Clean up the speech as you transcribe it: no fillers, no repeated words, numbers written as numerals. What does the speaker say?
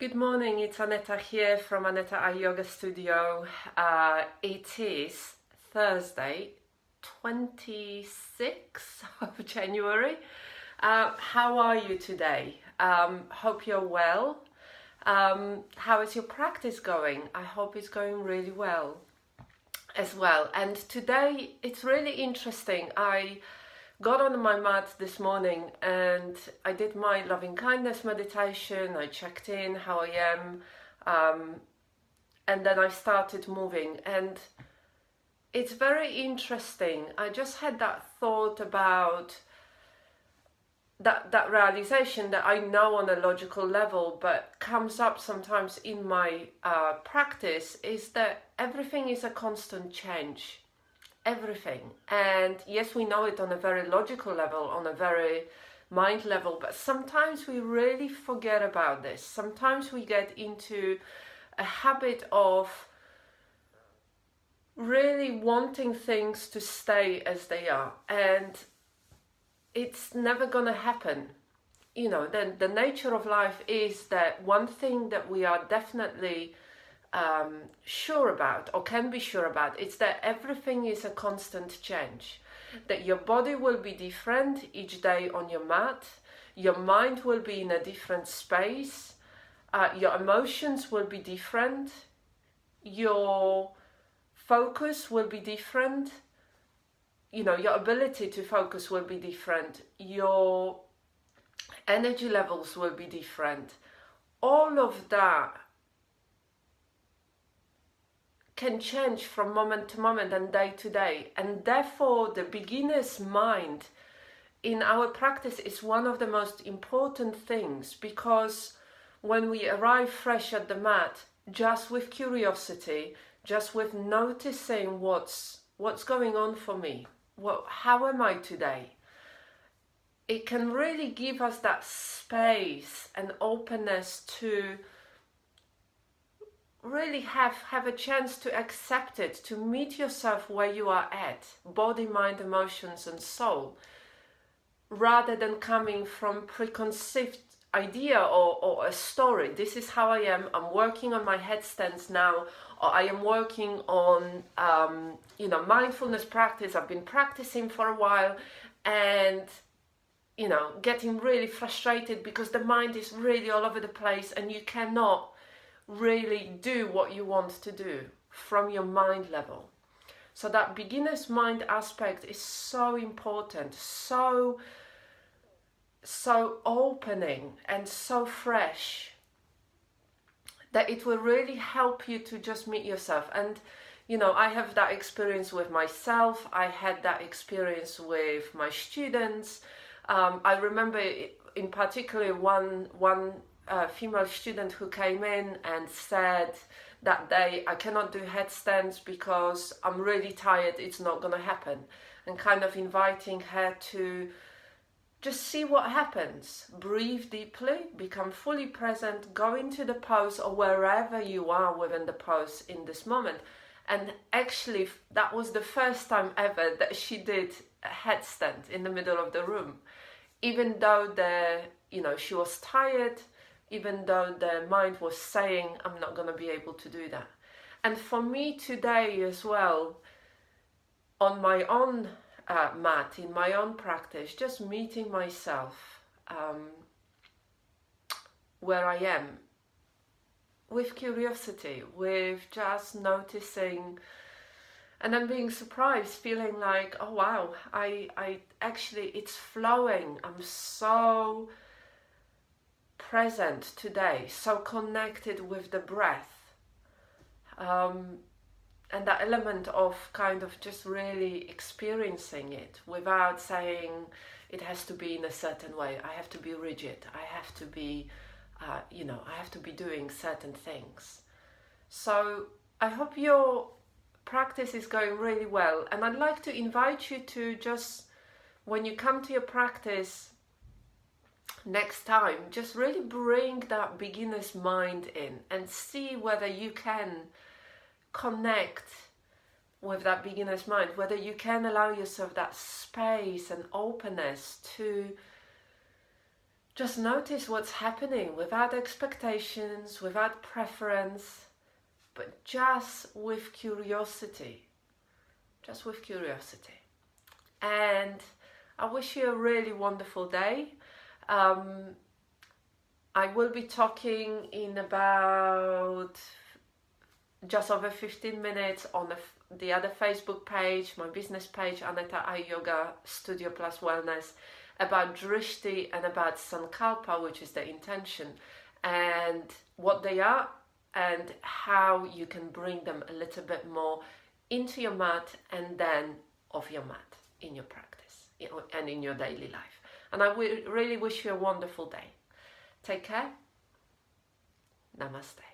Good morning, it's Aneta here from Aneta I Yoga Studio. It is Thursday, 26th of January. How are you today? Hope you're well. How is your practice going? I hope it's going really well as well. And today it's really interesting. I got on my mat this morning and I did my loving kindness meditation. I checked in how I am, and then I started moving, and it's very interesting. I just had that thought about that realization that I know on a logical level, but comes up sometimes in my practice, is that everything is a constant change. Everything. And yes, we know it on a very logical level, on a very mind level, but sometimes we really forget about this. Sometimes we get into a habit of really wanting things to stay as they are, and it's never gonna happen. You know, the nature of life is that one thing that we are definitely sure about, or can be sure about, it's that everything is a constant change. That your body will be different each day on your mat, your mind will be in a different space, your emotions will be different, your focus will be different, you know, your ability to focus will be different, your energy levels will be different. All of that can change from moment to moment and day to day, and therefore the beginner's mind in our practice is one of the most important things, because when we arrive fresh at the mat, just with curiosity, just with noticing what's going on for me, how am I today, it can really give us that space and openness to really have a chance to accept it, to meet yourself where you are at, body, mind, emotions and soul, rather than coming from preconceived idea or a story. This is how I am, I'm working on my headstands now, or I am working on mindfulness practice, I've been practicing for a while, and getting really frustrated because the mind is really all over the place and you cannot really do what you want to do from your mind level. So that beginner's mind aspect is so important, so opening and so fresh, that it will really help you to just meet yourself. And I have that experience with myself, I had that experience with my students. I remember in particular one female student who came in and said that day, I cannot do headstands because I'm really tired, it's not going to happen, and kind of inviting her to just see what happens, breathe deeply, become fully present, go into the pose or wherever you are within the pose in this moment. And actually that was the first time ever that she did a headstand in the middle of the room, even though she was tired, even though the mind was saying, I'm not going to be able to do that. And for me today as well, on my own mat, in my own practice, just meeting myself where I am, with curiosity, with just noticing, and then being surprised, feeling like, oh wow, I actually, it's flowing, I'm so present today, so connected with the breath, and that element of kind of just really experiencing it without saying it has to be in a certain way, I have to be rigid, I have to be I have to be doing certain things. So I hope your practice is going really well, and I'd like to invite you to just, when you come to your practice next time, just really bring that beginner's mind in and see whether you can connect with that beginner's mind, whether you can allow yourself that space and openness to just notice what's happening without expectations, without preference, but just with curiosity. Just with curiosity. And I wish you a really wonderful day. I will be talking in about just over 15 minutes on the other Facebook page, my business page, Aneta I Yoga Studio Plus Wellness, about Drishti and about Sankalpa, which is the intention, and what they are and how you can bring them a little bit more into your mat and then off your mat in your practice and in your daily life. And I really wish you a wonderful day. Take care. Namaste.